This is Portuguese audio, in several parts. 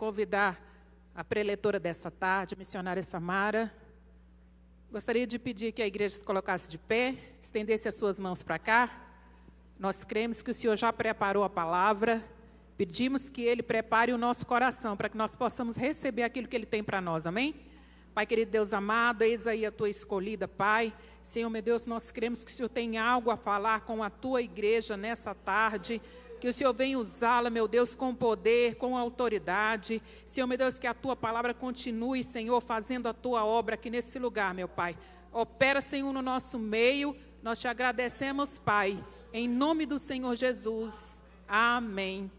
convidar a preletora dessa tarde, a missionária Samara. Gostaria de pedir que a igreja se colocasse de pé, estendesse as suas mãos para cá. Nós cremos que o Senhor já preparou a palavra. Pedimos que Ele prepare o nosso coração para que nós possamos receber aquilo que Ele tem para nós, amém? Pai querido Deus amado, eis aí a Tua escolhida, Pai. Senhor, meu Deus, nós cremos que o Senhor tem algo a falar com a Tua igreja nessa tarde. Que o Senhor venha usá-la, meu Deus, com poder, com autoridade. Senhor, meu Deus, que a Tua palavra continue, Senhor, fazendo a Tua obra aqui nesse lugar, meu Pai. Opera, Senhor, no nosso meio. Nós te agradecemos, Pai. Em nome do Senhor Jesus. Amém.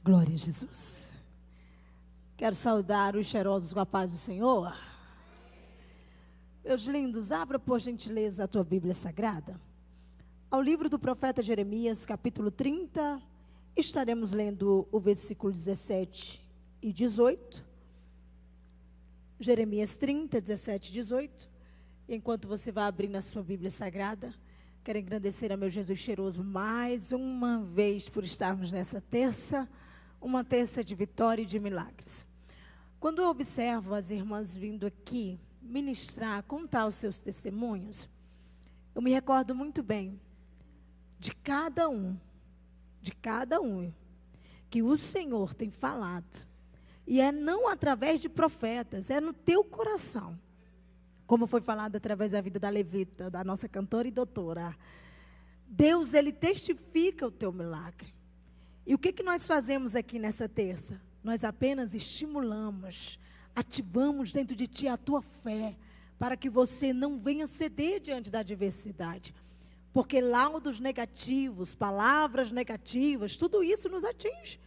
Glória a Jesus. Quero saudar os cheirosos com a paz do Senhor. Meus lindos, abra por gentileza a tua Bíblia Sagrada. Ao livro do profeta Jeremias, capítulo 30, estaremos lendo o versículo 17 e 18. Jeremias 30, 17 e 18. Enquanto você vai abrindo a sua Bíblia Sagrada, quero agradecer a meu Jesus cheiroso mais uma vez por estarmos nessa terça, uma terça de vitória e de milagres. Quando eu observo as irmãs vindo aqui ministrar, contar os seus testemunhos, eu me recordo muito bem de cada um, que o Senhor tem falado. E é não através de profetas, é no teu coração. Como foi falado através da vida da Levita, da nossa cantora e doutora. Deus, Ele testifica o teu milagre. E o que nós fazemos aqui nessa terça? Nós apenas estimulamos, ativamos dentro de ti a tua fé, para que você não venha ceder diante da adversidade. Porque laudos negativos, palavras negativas, tudo isso nos atinge.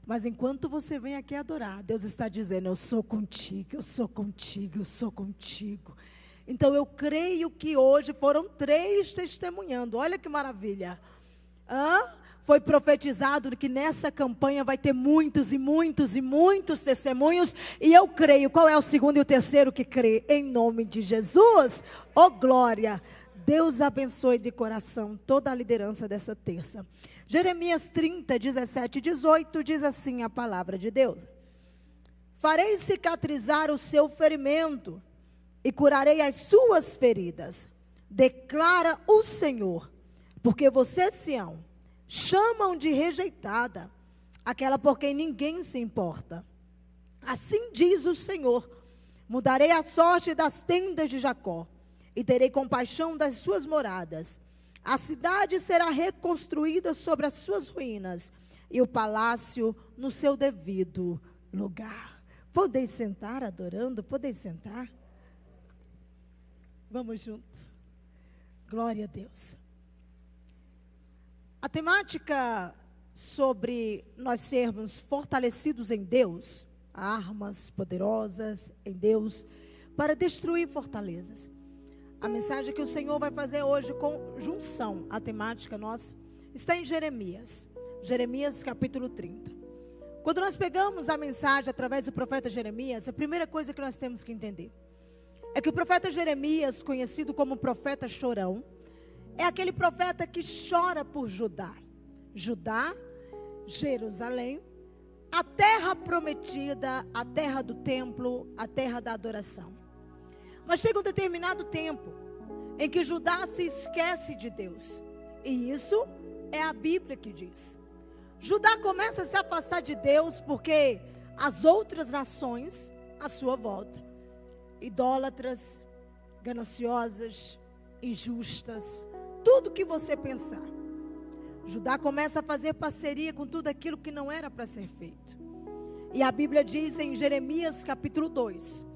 Mas enquanto você vem aqui adorar, Deus está dizendo, eu sou contigo, eu sou contigo, eu sou contigo. Então eu creio que hoje foram 3 testemunhando, olha que maravilha. Foi profetizado que nessa campanha vai ter muitos e muitos e muitos testemunhos. E eu creio, qual é o segundo e o terceiro que crê? Em nome de Jesus, oh glória. Deus abençoe de coração toda a liderança dessa terça. Jeremias 30, 17 e 18 diz assim a palavra de Deus. Farei cicatrizar o seu ferimento e curarei as suas feridas, declara o Senhor, porque você, Sião, chamam de rejeitada, aquela por quem ninguém se importa. Assim diz o Senhor, mudarei a sorte das tendas de Jacó, e terei compaixão das suas moradas. A cidade será reconstruída sobre as suas ruínas, e o palácio no seu devido lugar. Podeis sentar adorando? Podeis sentar? Vamos juntos. Glória a Deus. A temática sobre nós sermos fortalecidos em Deus, armas poderosas em Deus, para destruir fortalezas. A mensagem que o Senhor vai fazer hoje com junção, a temática nossa, está em Jeremias. Jeremias capítulo 30. Quando nós pegamos a mensagem através do profeta Jeremias, a primeira coisa que nós temos que entender é que o profeta Jeremias, conhecido como profeta chorão, é aquele profeta que chora por Judá. Judá, Jerusalém, a terra prometida, a terra do templo, a terra da adoração. Mas chega um determinado tempo em que Judá se esquece de Deus. E isso é a Bíblia que diz. Judá começa a se afastar de Deus porque as outras nações à sua volta, idólatras, gananciosas, injustas, tudo que você pensar. Judá começa a fazer parceria com tudo aquilo que não era para ser feito. E a Bíblia diz em Jeremias capítulo 2,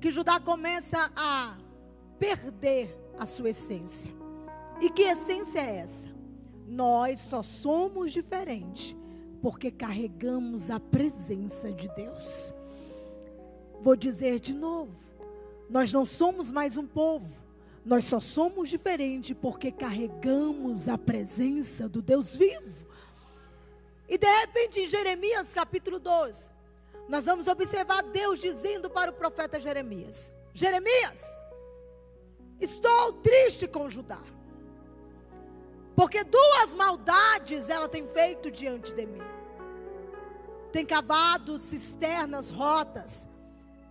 que Judá começa a perder a sua essência. E que essência é essa? Nós só somos diferentes porque carregamos a presença de Deus. Vou dizer de novo, nós não somos mais um povo. Nós só somos diferentes porque carregamos a presença do Deus vivo. E de repente em Jeremias capítulo 12, nós vamos observar Deus dizendo para o profeta Jeremias: Jeremias, estou triste com Judá. Porque duas maldades ela tem feito diante de mim. Tem cavado cisternas rotas,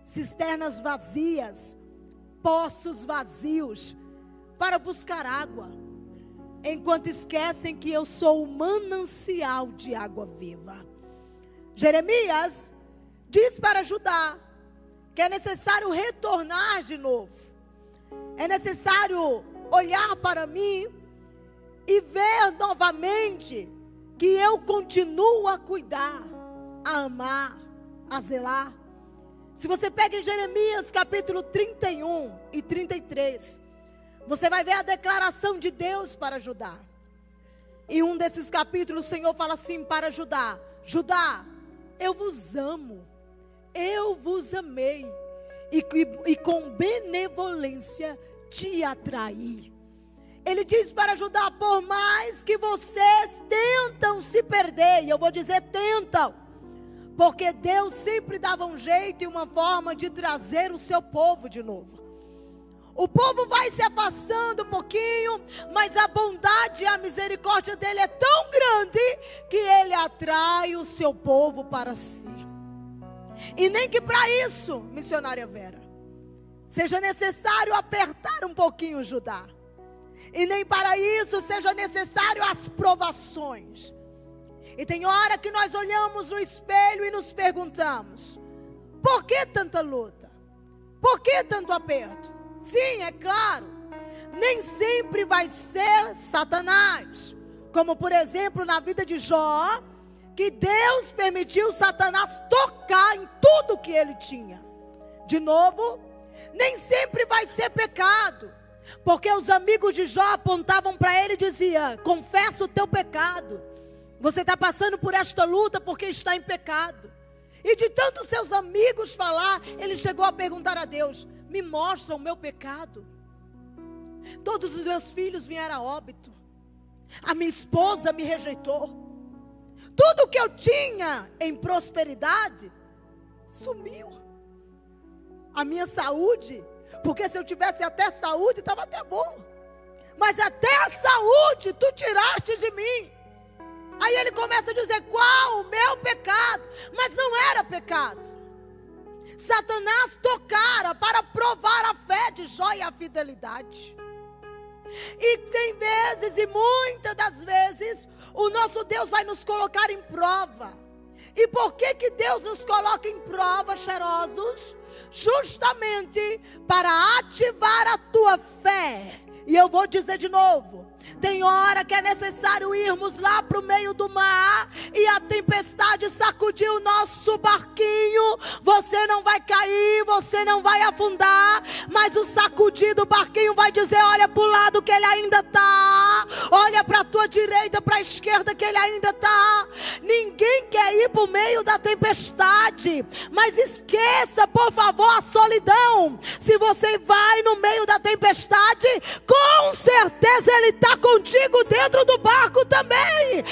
cisternas vazias, poços vazios, para buscar água, enquanto esquecem que eu sou o manancial de água viva. Jeremias diz para Judá que é necessário retornar de novo. É necessário olhar para mim e ver novamente que eu continuo a cuidar, a amar, a zelar. Se você pega em Jeremias capítulo 31 e 33, você vai ver a declaração de Deus para Judá. Em um desses capítulos o Senhor fala assim para Judá: Judá, eu vos amo, eu vos amei, e com benevolência te atraí. Ele diz para Judá: por mais que vocês tentam se perder, e eu vou dizer tentam, porque Deus sempre dava um jeito e uma forma de trazer o seu povo de novo. O povo vai se afastando um pouquinho, mas a bondade e a misericórdia dele é tão grande que ele atrai o seu povo para si. E nem que para isso, missionária Vera, seja necessário apertar um pouquinho Judá. E nem para isso seja necessário as provações. E tem hora que nós olhamos no espelho e nos perguntamos: por que tanta luta? Por que tanto aperto? Sim, é claro, nem sempre vai ser Satanás. Como por exemplo na vida de Jó, que Deus permitiu Satanás tocar em tudo que ele tinha. De novo, nem sempre vai ser pecado, porque os amigos de Jó apontavam para ele e diziam: confessa o teu pecado, você está passando por esta luta porque está em pecado. E de tanto seus amigos falar, ele chegou a perguntar a Deus: me mostra o meu pecado. Todos os meus filhos vieram a óbito, a minha esposa me rejeitou, tudo que eu tinha em prosperidade sumiu. A minha saúde, porque se eu tivesse até saúde estava até bom, mas até a saúde tu tiraste de mim. Aí ele começa a dizer: qual o meu pecado? Mas não era pecado. Satanás tocara para provar a fé de Jó e a fidelidade. E tem vezes, e muitas das vezes, o nosso Deus vai nos colocar em prova. E por que que Deus nos coloca em prova, cheirosos? Justamente para ativar a tua fé. E eu vou dizer de novo: tem hora que é necessário irmos lá para o meio do mar e a tempestade sacudir o nosso barquinho. Você não vai cair, você não vai afundar, mas o sacudir do barquinho vai dizer: olha para o lado que ele ainda está, olha para a tua direita, para a esquerda que ele ainda está. Ninguém quer ir para o meio da tempestade, mas esqueça, por favor, a solidão. Se você vai no meio da tempestade, com certeza ele está contigo dentro do barco também.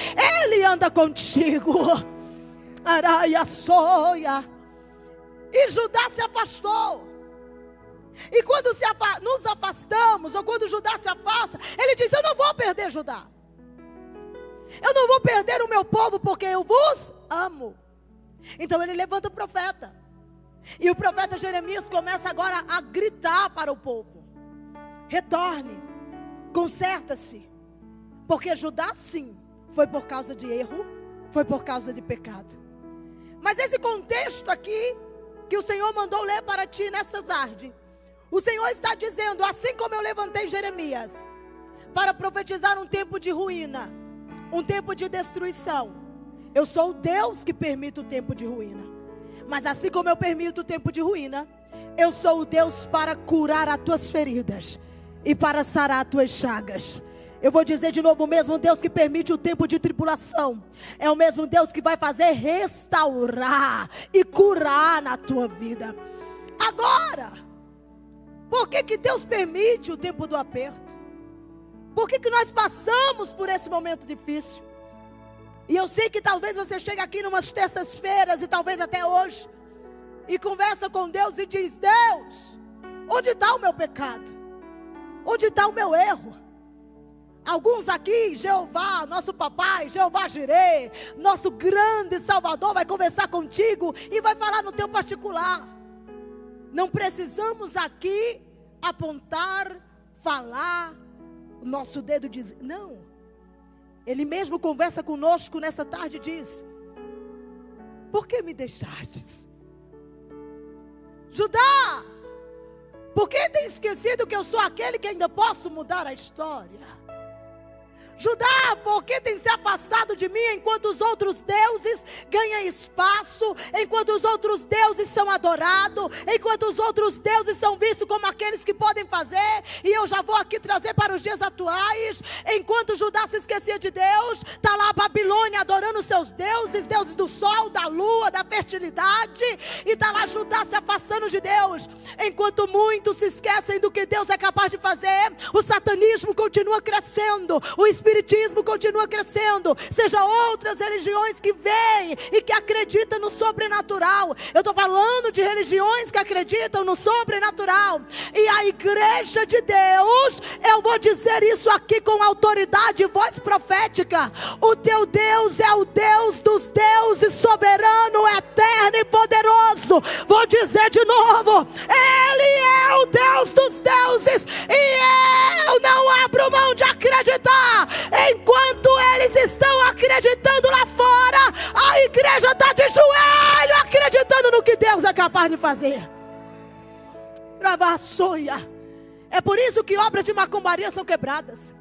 Ele anda contigo. Araia soia. E Judá se afastou. E quando nos afastamos, ou quando Judá se afasta, ele diz: eu não vou perder Judá, eu não vou perder o meu povo, porque eu vos amo. Então ele levanta o profeta, e o profeta Jeremias começa agora a gritar para o povo: retorne, conserta-se. Porque Judá sim, foi por causa de erro, foi por causa de pecado. Mas esse contexto aqui, que o Senhor mandou ler para ti nessa tarde, o Senhor está dizendo: assim como eu levantei Jeremias para profetizar um tempo de ruína, um tempo de destruição, eu sou o Deus que permite o tempo de ruína. Mas assim como eu permito o tempo de ruína, eu sou o Deus para curar as tuas feridas e para sarar as tuas chagas. Eu vou dizer de novo: o mesmo Deus que permite o tempo de tribulação é o mesmo Deus que vai fazer restaurar e curar na tua vida. Agora, por que que Deus permite o tempo do aperto? Por que que nós passamos por esse momento difícil? E eu sei que talvez você chegue aqui numas terças-feiras, e talvez até hoje, e conversa com Deus e diz: Deus, onde está o meu pecado? Onde está o meu erro? Alguns aqui, Jeová, nosso papai, Jeová Jireh, nosso grande Salvador, vai conversar contigo e vai falar no teu particular. Não precisamos aqui apontar, falar, o nosso dedo diz, não. Ele mesmo conversa conosco nessa tarde e diz, por que me deixastes? Judá, por que tem esquecido que eu sou aquele que ainda posso mudar a história? Judá, por que tem se afastado de mim enquanto os outros deuses ganham espaço, enquanto os outros deuses são adorados, enquanto os outros deuses são vistos como aqueles que podem fazer, e eu já vou aqui trazer para os dias atuais, enquanto Judá se esquecia de Deus, está lá a Babilônia adorando seus deuses, deuses do sol, da lua, da fertilidade, e está lá Judá se afastando de Deus, enquanto muitos se esquecem do que Deus é capaz de fazer, o satanismo continua crescendo, o espiritismo continua crescendo, seja outras religiões que vêm e que acreditam no sobrenatural. Eu estou falando de religiões que acreditam no sobrenatural, e a igreja de Deus, eu vou dizer isso aqui com autoridade e voz profética, o teu Deus é o Deus dos deuses, soberano, eterno e poderoso. Vou dizer de novo, Ele é o Deus dos deuses, e eu não abro mão de acreditar. Enquanto eles estão acreditando lá fora, a igreja está de joelho acreditando no que Deus é capaz de fazer. Bravaçoia. É por isso que obras de macumbaria são quebradas.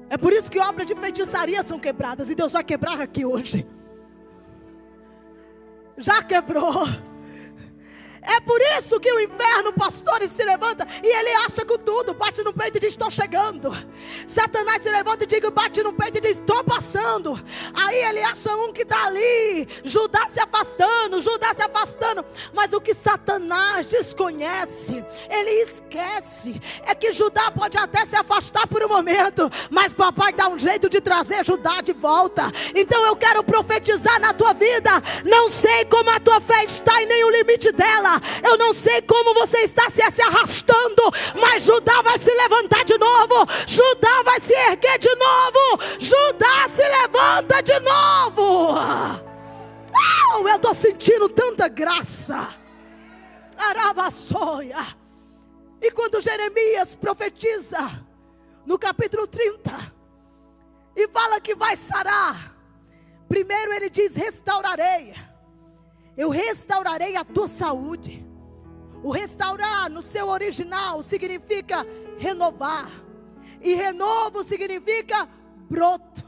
É por isso que obras de feitiçaria são quebradas. E Deus vai quebrar aqui hoje. Já quebrou. É por isso que o inferno, pastores, se levanta e ele acha com tudo, bate no peito e diz, estou chegando. Satanás se levanta e diz, bate no peito e diz, estou passando. Aí ele acha um que está ali, Judá se afastando, mas o que Satanás desconhece, ele esquece, é que Judá pode até se afastar por um momento, mas papai dá um jeito de trazer Judá de volta. Então eu quero profetizar na tua vida, não sei como a tua fé está e nem o limite dela, eu não sei como você está se arrastando, mas Judá vai se levantar de novo, Judá vai se erguer de novo, Judá se levanta de novo. Eu estou sentindo tanta graça. Aravaçoia. E quando Jeremias profetiza no capítulo 30 e fala que vai sarar, primeiro ele diz, restaurarei. Eu restaurarei a tua saúde. O restaurar no seu original significa renovar. E renovo significa broto.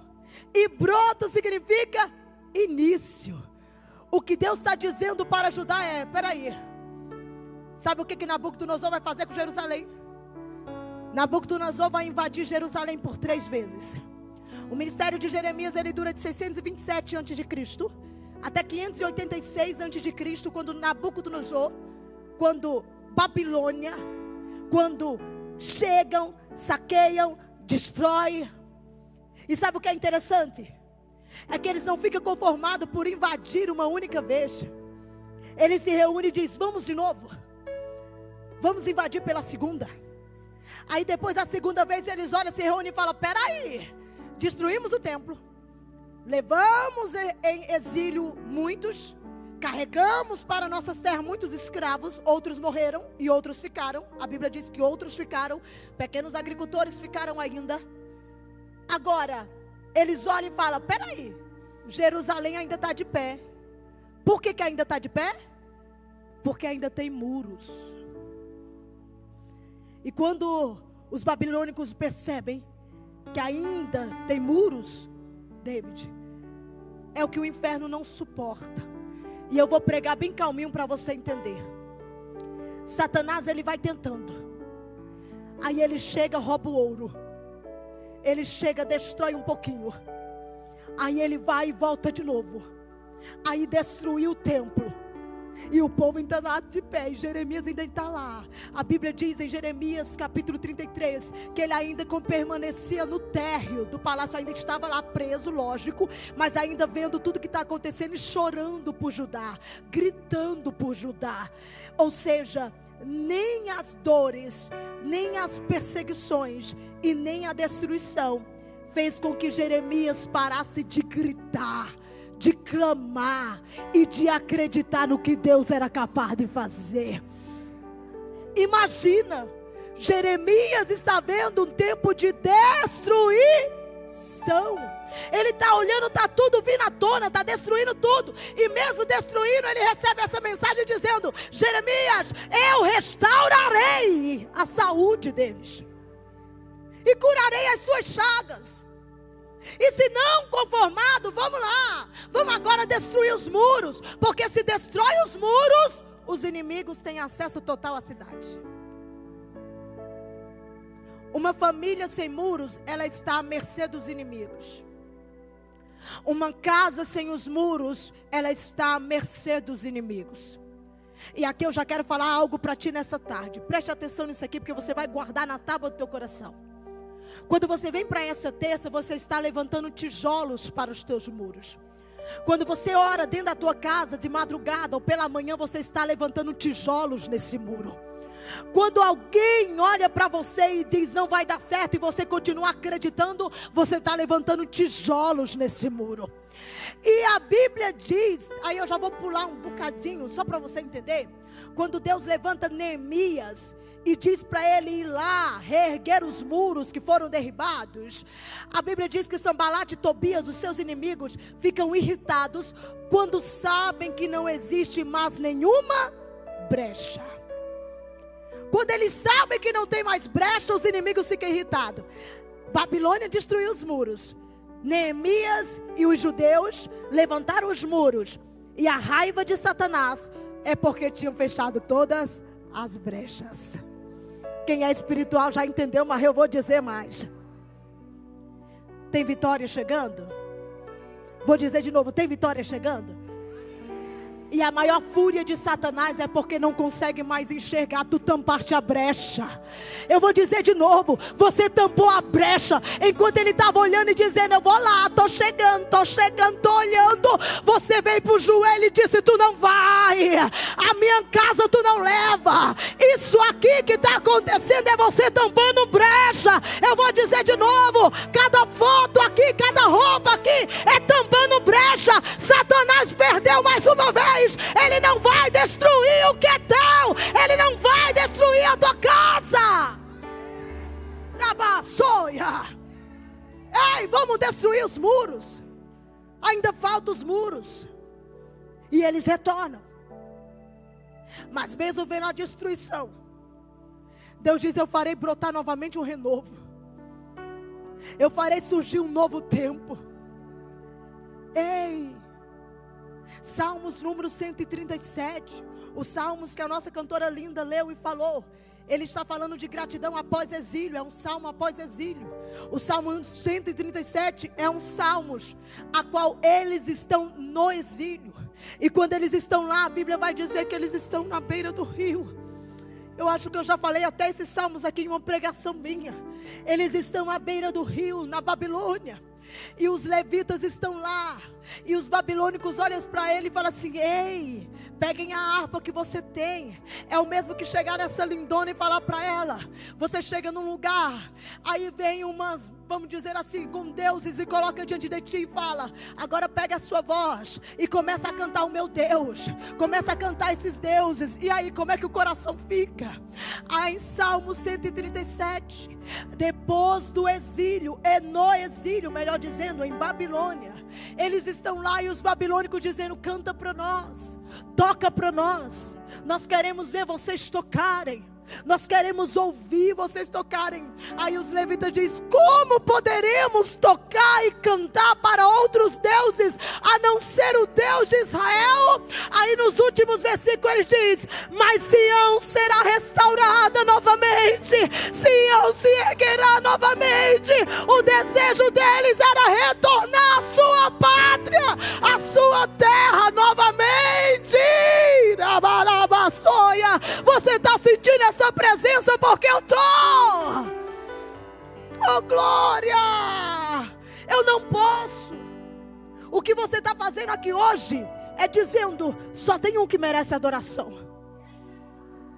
E broto significa início. O que Deus está dizendo para ajudar é, peraí, sabe o que Nabucodonosor vai fazer com Jerusalém? Nabucodonosor vai invadir Jerusalém por 3 vezes. O ministério de Jeremias, ele dura de 627 a.C. até 586 a.C., quando Nabucodonosor, quando Babilônia, quando chegam, saqueiam, destroem. E sabe o que é interessante? É que eles não ficam conformados por invadir uma única vez. Eles se reúnem e dizem, vamos de novo. Vamos invadir pela segunda. Aí depois da segunda vez eles olham, se reúnem e falam, peraí, destruímos o templo, levamos em exílio muitos, carregamos para nossas terras muitos escravos, outros morreram e outros ficaram. A Bíblia diz que outros ficaram, pequenos agricultores ficaram ainda. Agora, eles olham e falam, peraí, Jerusalém ainda está de pé. Por que ainda está de pé? Porque ainda tem muros. E quando os babilônicos percebem que ainda tem muros, David, é o que o inferno não suporta. E eu vou pregar bem calminho para você entender. Satanás, ele vai tentando. Aí ele chega, rouba o ouro. Ele chega, destrói um pouquinho. Aí ele vai e volta de novo. Aí destruiu o templo. E o povo ainda lá de pé, e Jeremias ainda está lá. A Bíblia diz em Jeremias capítulo 33, que ele ainda permanecia no térreo do palácio, ainda estava lá preso, lógico, mas ainda vendo tudo que está acontecendo e chorando por Judá, gritando por Judá. Ou seja, nem as dores, nem as perseguições e nem a destruição fez com que Jeremias parasse de gritar, de clamar e de acreditar no que Deus era capaz de fazer. Imagina, Jeremias está vendo um tempo de destruição. Ele está olhando, está tudo vindo à tona, está destruindo tudo. E mesmo destruindo, ele recebe essa mensagem dizendo: Jeremias, eu restaurarei a saúde deles e curarei as suas chagas. E se não conformado, vamos lá, vamos agora destruir os muros, porque se destrói os muros, os inimigos têm acesso total à cidade. Uma família sem muros, ela está à mercê dos inimigos. Uma casa sem os muros, ela está à mercê dos inimigos. E aqui eu já quero falar algo para ti nessa tarde. Preste atenção nisso aqui, porque você vai guardar na tábua do teu coração. Quando você vem para essa terça, você está levantando tijolos para os teus muros. Quando você ora dentro da tua casa de madrugada ou pela manhã, você está levantando tijolos nesse muro. Quando alguém olha para você e diz não vai dar certo, e você continua acreditando, você está levantando tijolos nesse muro. E a Bíblia diz, aí eu já vou pular um bocadinho só para você entender. Quando Deus levanta Neemias e diz para ele ir lá reerguer os muros que foram derribados, a Bíblia diz que Sambalate e Tobias, os seus inimigos, ficam irritados quando sabem que não existe mais nenhuma brecha. Quando eles sabem que não tem mais brecha, os inimigos ficam irritados. Babilônia destruiu os muros. Neemias e os judeus levantaram os muros. E a raiva de Satanás é porque tinham fechado todas as brechas. Quem é espiritual já entendeu, mas eu vou dizer mais. Tem vitória chegando? Vou dizer de novo, tem vitória chegando? E a maior fúria de Satanás é porque não consegue mais enxergar. Tu tampaste a brecha. Eu vou dizer de novo, você tampou a brecha. Enquanto ele estava olhando e dizendo, eu vou lá, tô chegando, tô olhando. Você veio pro joelho e disse, tu não vai. A minha casa tu não leva. Isso aqui que está acontecendo é você tampando brecha. Eu vou dizer de novo, cada foto aqui, cada roupa aqui é tampando brecha. Satanás perdeu mais uma vez. Ele não vai destruir o que é teu. Ele não vai destruir a tua casa. Rabassoia. Ei, vamos destruir os muros. Ainda faltam os muros. E eles retornam. Mas mesmo vendo a destruição, Deus diz, eu farei brotar novamente um renovo. Eu farei surgir um novo tempo. Ei, Salmos número 137, os salmos que a nossa cantora linda leu e falou, ele está falando de gratidão após exílio, é um salmo após exílio. O Salmo 137 é um salmo a qual eles estão no exílio. E quando eles estão lá, a Bíblia vai dizer que eles estão na beira do rio. Eu acho que eu já falei até esses salmos aqui em uma pregação minha. Eles estão à beira do rio, na Babilônia. E os levitas estão lá. E os babilônicos olham para ele e falam assim, ei, peguem a harpa que você tem. É o mesmo que chegar nessa lindona e falar para ela, você chega num lugar, aí vem umas, vamos dizer assim, com deuses e coloca diante de ti e fala, agora pega a sua voz e começa a cantar o meu Deus. Começa a cantar esses deuses. E aí como é que o coração fica? Aí em Salmo 137, depois do exílio, no exílio, melhor dizendo, em Babilônia, eles estão lá e os babilônicos dizendo, canta para nós, toca para nós, nós queremos ver vocês tocarem, nós queremos ouvir vocês tocarem. Aí os levitas dizem, como poderemos tocar e cantar para outros deuses, a não ser o Deus de Israel? Aí nos últimos versículos ele diz, mas Sião será restaurada novamente, Sião se erguerá novamente. O desejo deles era retornar à sua pátria, à sua terra novamente. Você está sentindo essa presença? Porque eu estou. Oh glória! Eu não posso. O que você está fazendo aqui hoje é dizendo, só tem um que merece adoração.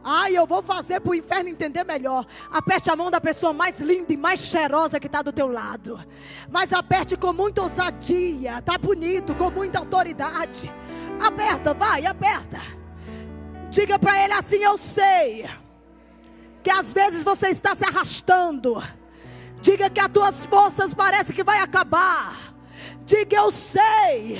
Ai, eu vou fazer para o inferno entender melhor. Aperte a mão da pessoa mais linda e mais cheirosa que está do teu lado. Mas aperte com muita ousadia. Está bonito, com muita autoridade. Aperta, vai, aperta. Diga para ele assim: eu sei que às vezes você está se arrastando. Diga que as tuas forças parecem que vai acabar. Diga: eu sei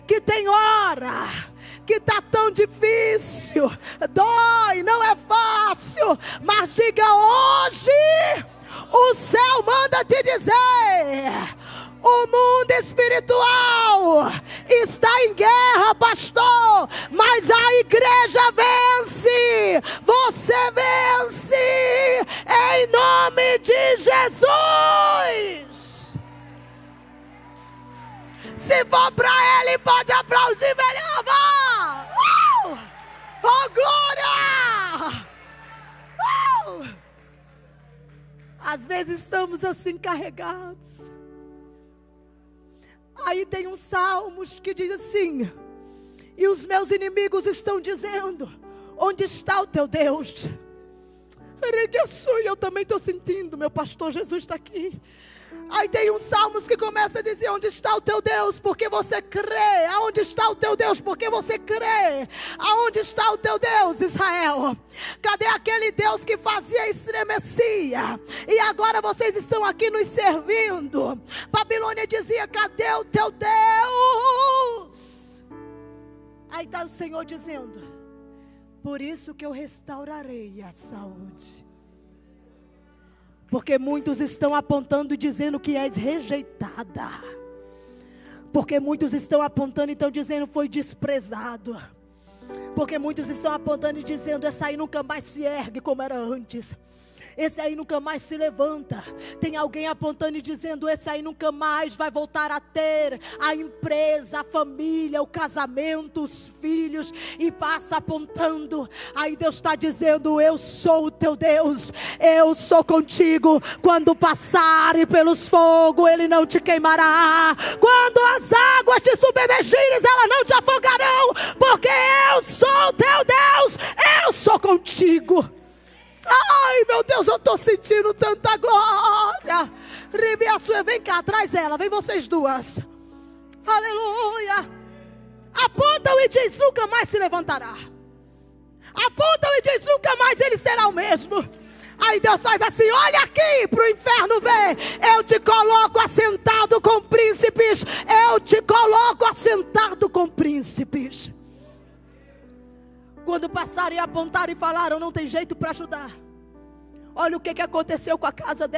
que tem hora que está tão difícil, dói, não é fácil, mas diga hoje, o céu manda te dizer: o mundo espiritual está em guerra, pastor, mas a igreja vence, você vence, em nome de Jesus. Se for para ele, pode aplaudir melhor, vá! Oh, glória! Às vezes estamos assim carregados. Aí tem um Salmos que diz assim: e os meus inimigos estão dizendo: onde está o teu Deus? Eu também estou sentindo, meu pastor Jesus está aqui. Aí tem um Salmos que começa a dizer: onde está o teu Deus? Porque você crê. Aonde está o teu Deus? Porque você crê. Aonde está o teu Deus, Israel? Cadê aquele Deus que fazia e estremecia? E agora vocês estão aqui nos servindo. Babilônia dizia: cadê o teu Deus? Aí está o Senhor dizendo: por isso que eu restaurarei a saúde. Porque muitos estão apontando e dizendo que és rejeitada. Porque muitos estão apontando e estão dizendo foi desprezado. Porque muitos estão apontando e dizendo: essa aí nunca mais se ergue como era antes. Esse aí nunca mais se levanta. Tem alguém apontando e dizendo: esse aí nunca mais vai voltar a ter a empresa, a família, o casamento, os filhos. E passa apontando. Aí Deus está dizendo: eu sou o teu Deus. Eu sou contigo. Quando passares pelos fogos, ele não te queimará. Quando as águas te submergires, elas não te afogarão. Porque eu sou o teu Deus. Eu sou contigo. Ai, meu Deus, eu estou sentindo tanta glória. Ribiaçuê, vem cá, traz ela, vem vocês duas. Aleluia. Apontam e diz: nunca mais se levantará. Apontam e diz: nunca mais ele será o mesmo. Aí Deus faz assim: olha aqui para o inferno ver. Eu te coloco assentado com príncipes. Eu te coloco assentado com príncipes. Quando passaram e apontaram e falaram: não tem jeito para ajudar. Olha o que aconteceu com a casa dela.